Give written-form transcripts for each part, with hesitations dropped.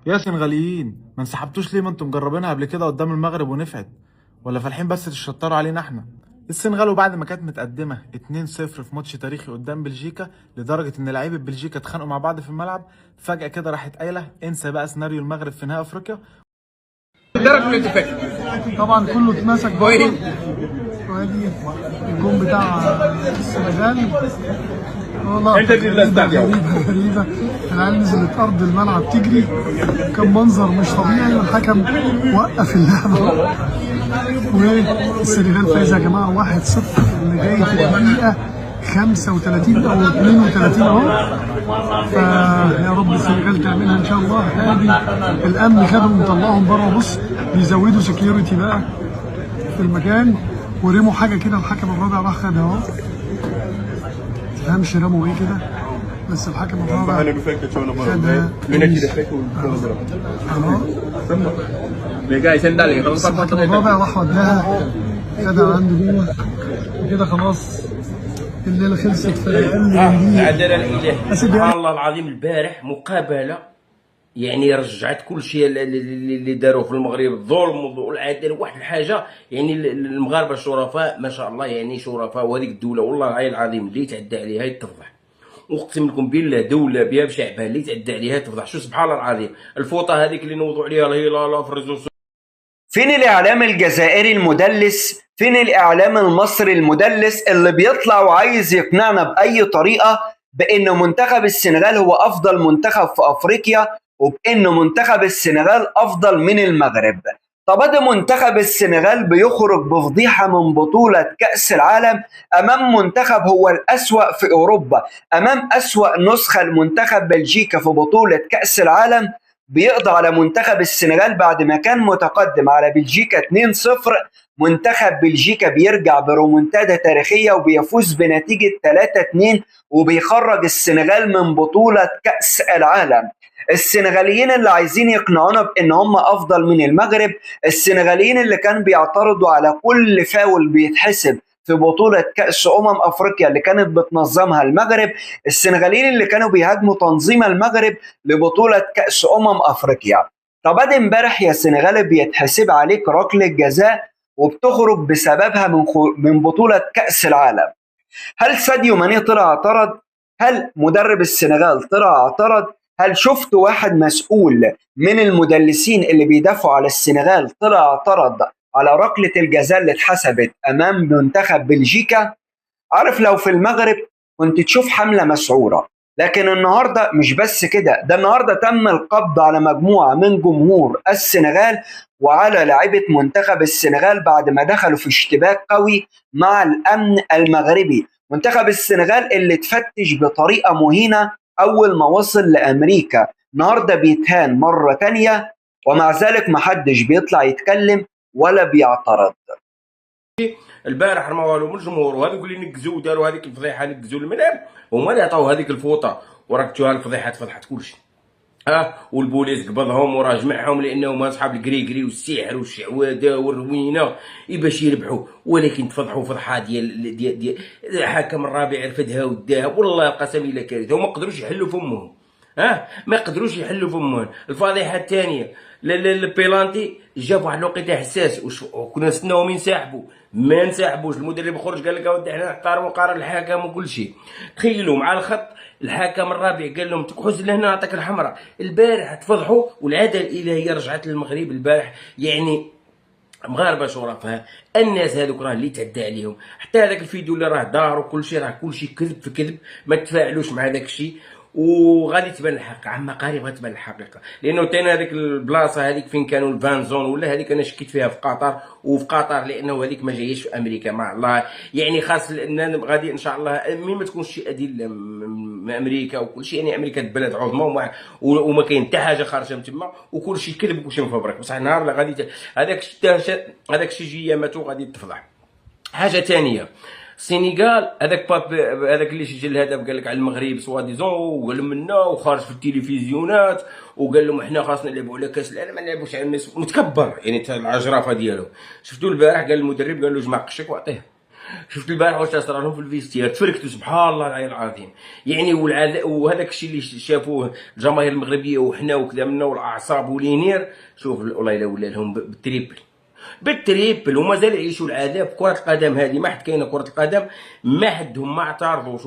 يا سنغاليين، ما انسحبتوش ليه؟ ما انتم مجربينها قبل كده قدام المغرب ونفعت، ولا فالحين بس تشطروا علينا احنا؟ السنغال وبعد ما كانت متقدمه 2-0 في ماتش تاريخي قدام بلجيكا، لدرجه ان لعيبه بلجيكا اتخانقوا مع بعض في الملعب، فجاه كده راحت قايله انسى بقى سيناريو المغرب في نهائي افريقيا. طبعا كله اتمسك بره. وادي الجون بتاع السنغال. والله غريبة. العيال نزلت أرض الملعب تجري، كان منظر مش طبيعي، والحكم وقف اللعبة. والسنغال فايزة يا جماعة 1-0 اللي جاي في الدقيقة 35 أو 32 أهو. فيا رب السنغال تعملها إن شاء الله. ادي الأمن خدهم مطلعهم بره، بص بيزودوا سكيورتي بقى في المكان، ورموا حاجة كده الحكم الرابع راح خدها أهو. متفهمش رموا إيه كده، بس الحكم الرابع خدها. الحكم الرابع راح وداها خدها عنده جوه، وكده خلاص الليلة خلصت في سبحان الله العظيم. البارح مقابلة يعني رجعت كل شيء اللي داروه في المغرب، الظلم والعدل. واحد الحاجه يعني المغاربه شرفاء ما شاء الله، يعني شرفاء. وهذيك الدوله والله العظيم اللي تعدى عليها تفضح. اقسم لكم بالله دوله بها بشعبها اللي تعدى عليها تفضح. شو سبحان الله العظيم. الفوطه هذيك اللي نوضوا عليها الهلال في الريزو. فين الإعلام الجزائري المدلس؟ فين الإعلام المصري المدلس اللي بيطلع وعايز يقنعنا بأي طريقة بأن منتخب السنغال هو أفضل منتخب في أفريقيا، وبأن منتخب السنغال أفضل من المغرب؟ طب ده منتخب السنغال بيخرج بفضيحة من بطولة كأس العالم أمام منتخب هو الأسوأ في أوروبا، أمام أسوأ نسخة لمنتخب بلجيكا في بطولة كأس العالم. بيقضي على منتخب السنغال بعد ما كان متقدم على بلجيكا 2-0. منتخب بلجيكا بيرجع برومنتادا تاريخية وبيفوز بنتيجة 3-2 وبيخرج السنغال من بطولة كأس العالم. السنغاليين اللي عايزين يقنعونا بان هم افضل من المغرب، السنغاليين اللي كانوا بيعترضوا على كل فاول بيتحسب في بطولة كأس أفريقيا اللي كانت بتنظمها المغرب، السنغاليين اللي كانوا بيهاجموا تنظيم المغرب لبطولة كأس أفريقيا. طب ادي امبارح يا سنغالي بيتحسب عليك ركلة جزاء وبتخرج بسببها من بطولة كأس العالم. هل ساديو ماني طلع اعترض؟ هل مدرب السنغال طلع اعترض؟ هل شفت واحد مسؤول من المدلسين اللي بيدافعوا على السنغال طلع اعترض على ركلة الجزاء اللي اتحسبت أمام منتخب بلجيكا؟ عارف لو في المغرب كنت تشوف حملة مسعورة، لكن النهاردة مش بس كده، ده النهاردة تم القبض على مجموعة من جمهور السنغال وعلى لاعيبة منتخب السنغال بعد ما دخلوا في اشتباك قوي مع الأمن المغربي. منتخب السنغال اللي اتفتش بطريقة مهينة أول ما وصل لأمريكا النهاردة بيتهان مرة تانية، ومع ذلك محدش بيطلع يتكلم ولا بيعترض. البارح رماوها لهم الجمهور، وهذوك اللي نكزوا وداروا هذيك الفضيحه نكزوا الملعب هما اللي عطاو هذيك الفوطه وراك تشوفها. الفضيحه تفضحت كلشي. والبوليس قبضهم وراه جمعهم لانهم اصحاب الكريكري والسحر والشعوذه والروينه باش يربحوا، ولكن تفضحوا فضحه ديال الحكم الرابع رفدها وداها. والله القسم الا كارثه، وما قدروش يحلوا فمهم. ما قدروش يحلوا فمهم. الفضيحه الثانيه البيلانتي جا في واحد الوقيته حساس وكنا نستناوهم ينسحبوا، ما انسحبوش. المدرب خرج قال لك اودي حنا نحترموا قرار الحكم وكل شيء. تخيلوا مع الخط الحكم الرابع قال لهم تكحوز لهنا نعطيك الحمراء. البارح تفضحوا والعاده الالهيه رجعت للمغرب البارح. يعني مغاربه شرفاء، الناس هذوك راه اللي تعدى عليهم. حتى هذاك الفيديو اللي راه دار وكل شيء، راه كل شيء كذب في كذب. ما تفاعلوش مع هذاك الشيء وغادي تبان الحق عما قريب، غتبان الحقيقه. لانه تاني هذيك البلاصه هذيك فين كانوا الفانزون ولا هذيك انا شكيت فيها في قطر، وفي قطر لانه هذيك ما جايش في امريكا مع الله. يعني خاص لان غادي ان شاء الله مين ما تكونش شي ادله من امريكا وكل شيء. يعني امريكا بلد عظمى وما كاين حتى حاجه خارجه من تما وكل شيء كذب وكل شيء مفبرك. بصح النهار اللي غادي هذاك الشيء جيامته غادي تفضح. حاجه ثانيه السينيغال، هذاك هذاك اللي سجل الهدف قال لك على المغرب سوا ديزون وقال لهم منا وخارج في التلفزيونات وقال لهم احنا خاصنا نلعبوا على كاس العالم، ما نلعبوش على الناس. متكبر يعني العجرفه ديالو. شفتوا البارح قال المدرب قال له جمع قشك واعطيه. شفت البارح واش صرا لهم في الفيستير، تفركتوا سبحان الله العلي العظيم. يعني وهذاك الشيء اللي شافوه الجماهير المغربيه وحنا وكذا منا والاعصاب ولينير، شوف والله الا ولا لهم بالتريبل ومازال يعيشوا العذاب. كرة القدم هذه ما حد كاينه كرة القدم، ما حدهم ما اعترضوش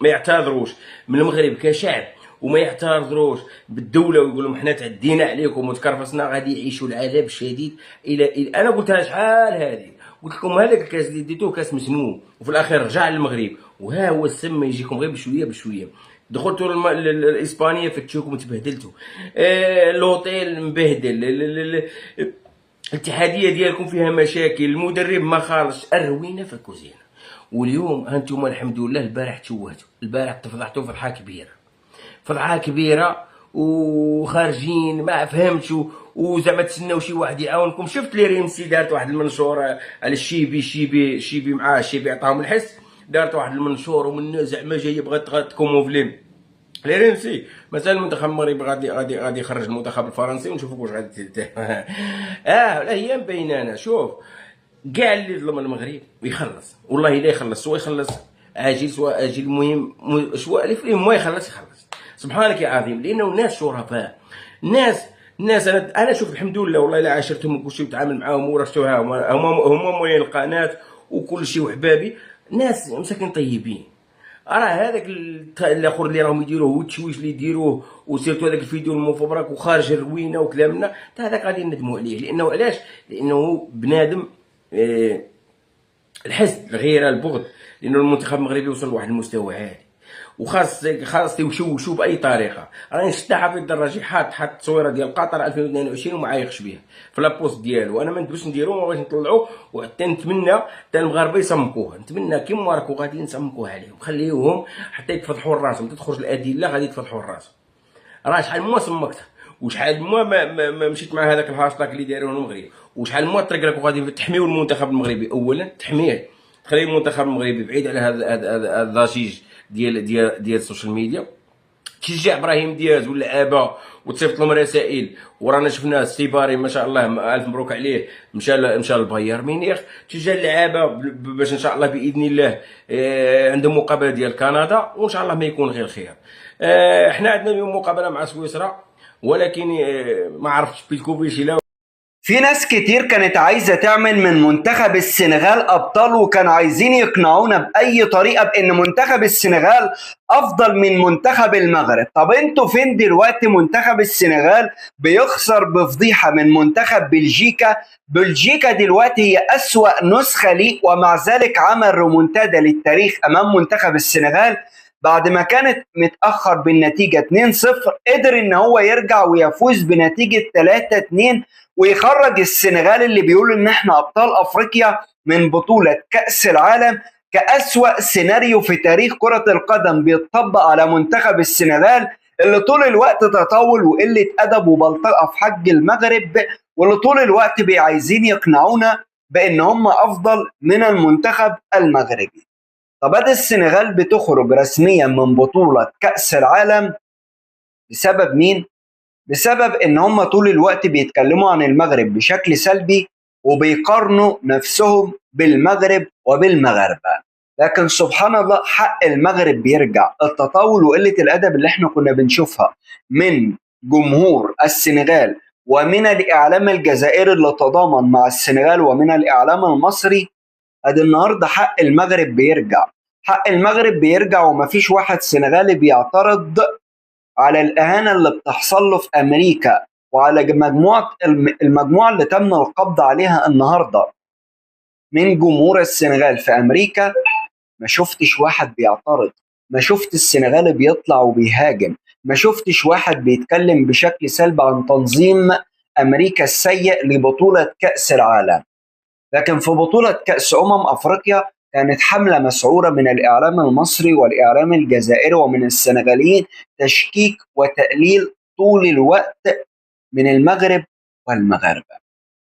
ما يعتذروش من المغرب كشعب، وما يعترضوش بالدوله ويقول لهم حنا تعدينا عليكم وتكرفصنا، غادي يعيشوا العذاب الشديد. الى انا قلتها شحال هذه، قلت لكم هذاك الكاس اللي ديتوه كاس مسموم وفي الاخير رجع للمغرب، وها هو السم يجيكم غير بشويه بشويه. دخلتوا الاسبانيه فتشوكم وتبهدلتوا، الاوتيل مبهدل، الاتحاديه ديالكم فيها مشاكل، المدرب ما خالص، الروينه في الكوزينه. واليوم هانتوما الحمد لله البارح تشوهتوا، البارح تفضحتوا فضحه كبيره، فضحه كبيره وخارجين ما فهمتش، وزعما تسناو شي واحد يعاونكم. شفت لي ريمسي دارت واحد المنشور على الشيبي معاه، الشيبي عطاهم الحس، دارت واحد المنشور ومن زعما جايه بغات تكوموفلي لي ريمسي. مثلا المنتخب المغربي غادي يخرج المنتخب الفرنسي ونشوفوا واش غادي الايام بيننا. شوف كاع اللي ظلم المغرب ويخلص، والله الا يخلص، سواء يخلص عاجل سواء اجل، المهم سواء اللي فيه ما يخلص سبحانك يا عظيم. لانه الناس شرفاء، الناس انا شوف الحمد لله والله الا عاشرتهم وكل شيء وتعامل معاهم ورثتوها، هما موين القناه وكل شيء وحبابي، ناس مساكين طيبين. راه هذاك الاخر اللي راهم يديروه والتشويش اللي يديروه وسيرتو هذاك الفيديو المفبرك وخارج الروينه وكلامنا، هذاك غادي ندموا عليه. لانه علاش؟ لانه بنادم الحسد، الغيره، البغض. لانه المنتخب المغربي وصل لواحد المستوى عالي، وخاص يوشوشوا باي طريقه. راني شفت حفيظ الدراجي حط التصويره ديال قطر 2022 وما عايقش بها في لابوست ديالو. انا ما ندوش نديرو، ما بغيتش نطلعو، وحتى نتمنى حتى المغاربه يسمكوها، نتمنى كيما ماركو غادي نسمكوها عليهم، خليوهم حتى يتفضحوا راسهم، تخرج الادله غادي يتفضحوا راسهم. راه شحال ما سمكت، وشحال ما مشيت مع هذاك الهاشتاغ اللي دايرون المغرب، وشحال ما طرق لك وغادي تحميو المنتخب المغربي. اولا تحميه، تخلي المنتخب المغربي بعيد على هذا الضجيج ديال السوشيال ميديا، تشجع ابراهيم دياز واللعابه وتصيفط لهم رسائل. ورانا شفنا السيباري ما شاء الله الف مبروك عليه، مشى للبايرن ميونخ، تشجع اللعابه باش ان شاء الله باذن الله عندهم مقابله ديال كندا، وان شاء الله ما يكون غير خير. احنا عندنا اليوم مقابله مع سويسرا، ولكن ما عرفتش بيتكوفيتش لا. في ناس كتير كانت عايزة تعمل من منتخب السنغال أبطال، وكانوا عايزين يقنعونا بأي طريقة بأن منتخب السنغال أفضل من منتخب المغرب. طب انتوا فين دلوقتي؟ منتخب السنغال بيخسر بفضيحة من منتخب بلجيكا دلوقتي هي أسوأ نسخة ليه، ومع ذلك عمل رومونتادا للتاريخ أمام منتخب السنغال. بعد ما كانت متأخر بالنتيجة 2-0 قدر ان هو يرجع ويفوز بنتيجة 3-2 ويخرج السنغال اللي بيقول ان احنا ابطال افريقيا من بطولة كأس العالم. كأسوأ سيناريو في تاريخ كرة القدم بيتطبق على منتخب السنغال اللي طول الوقت تطاول وقلة أدب وبلطقة في حق المغرب، واللي طول الوقت عايزين يقنعونا بان هم افضل من المنتخب المغربي. طب السنغال بتخرج رسميا من بطولة كأس العالم بسبب مين؟ بسبب ان هم طول الوقت بيتكلموا عن المغرب بشكل سلبي وبيقارنوا نفسهم بالمغرب وبالمغاربة. لكن سبحان الله حق المغرب بيرجع. التطاول وقلة الأدب اللي احنا كنا بنشوفها من جمهور السنغال ومن الإعلام الجزائري اللي تضامن مع السنغال ومن الإعلام المصري، ادي النهارده حق المغرب بيرجع. حق المغرب بيرجع، ومفيش واحد سنغالي بيعترض على الإهانة اللي بتحصل له في أمريكا وعلى المجموعة اللي تم القبض عليها النهارده من جمهور السنغال في أمريكا. ما شفتش واحد بيعترض، ما شفت السنغالي بيطلع وبيهاجم، ما شفتش واحد بيتكلم بشكل سلبي عن تنظيم أمريكا السيء لبطولة كأس العالم. لكن في بطولة كأس أفريقيا كانت حملة مسعورة من الإعلام المصري والإعلام الجزائري ومن السنغاليين، تشكيك وتقليل طول الوقت من المغرب والمغاربة.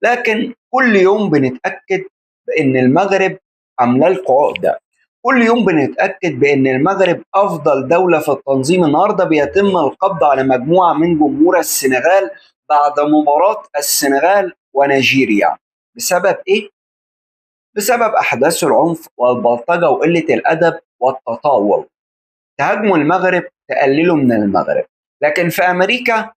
لكن كل يوم بنتأكد بأن المغرب عاملة لكم عقدة، كل يوم بنتأكد بأن المغرب أفضل دولة في التنظيم. النهاردة بيتم القبض على مجموعة من جمهور السنغال بعد مباراة السنغال ونيجيريا. بسبب إيه؟ بسبب أحداث العنف والبلطجة وقلة الأدب والتطاول. تهاجموا المغرب، تقللوا من المغرب. لكن في أمريكا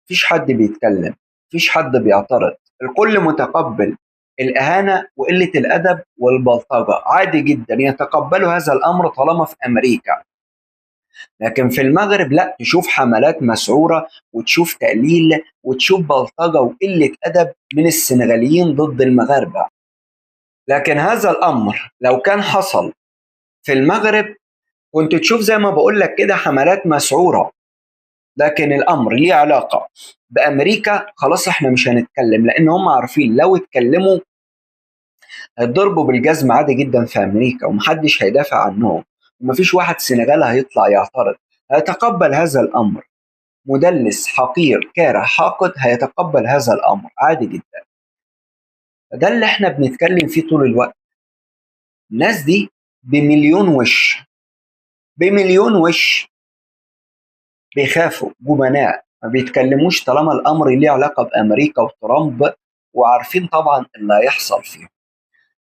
مفيش حد بيتكلم، مفيش حد بيعترض، الكل متقبل الإهانة وقلة الأدب والبلطجة، عادي جدا يتقبلوا هذا الأمر طالما في أمريكا. لكن في المغرب لا، تشوف حملات مسعورة وتشوف تقليل وتشوف بلطجة وقلة أدب من السنغاليين ضد المغاربة. لكن هذا الأمر لو كان حصل في المغرب كنت تشوف زي ما بقول لك كده حملات مسعورة. لكن الأمر ليه علاقة بأمريكا، خلاص احنا مش هنتكلم، لأن هم عارفين لو اتكلموا هيتضربوا بالجزم عادي جدا في أمريكا ومحدش هيدافع عنهم، ومفيش واحد سنغالي هيطلع يعترض، هيتقبل هذا الأمر. مدلس حقير كاره حاقد هيتقبل هذا الأمر عادي جدا. ده اللي احنا بنتكلم فيه طول الوقت. الناس دي بمليون وش، بمليون وش، بيخافوا، جبناء، ما بيتكلموش طالما الأمر ليه علاقة بأمريكا وترامب، وعارفين طبعا اللي هيحصل فيه.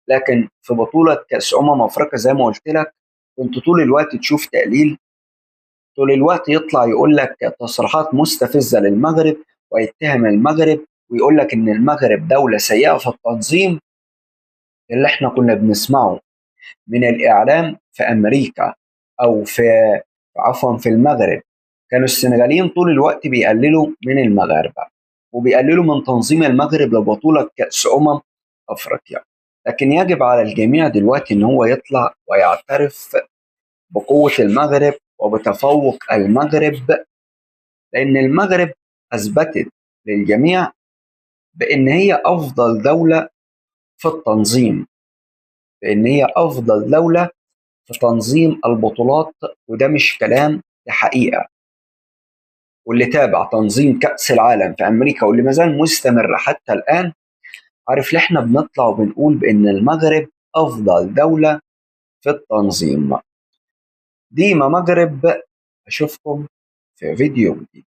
لكن في بطولة كأس أفريقيا زي ما قلت لك كنت طول الوقت تشوف تقليل، طول الوقت يطلع يقول لك تصريحات مستفزة للمغرب ويتهم المغرب ويقول لك إن المغرب دولة سيئة في التنظيم. اللي احنا كنا بنسمعه من الإعلام في أمريكا أو في المغرب، كانوا السنغاليين طول الوقت بيقللوا من المغاربة وبيقللوا من تنظيم المغرب لبطولة كأس أفريقيا. لكن يجب على الجميع دلوقتي إن هو يطلع ويعترف بقوة المغرب وبتفوق المغرب، لأن المغرب أثبتت للجميع بأن هي أفضل دولة في التنظيم، بأن هي أفضل دولة في تنظيم البطولات. وده مش كلام، ده حقيقة. واللي تابع تنظيم كأس العالم في أمريكا واللي مازال مستمر حتى الآن عارف ليه احنا بنطلع وبنقول بأن المغرب أفضل دولة في التنظيم. ديما مغرب. أشوفكم في فيديو جديد.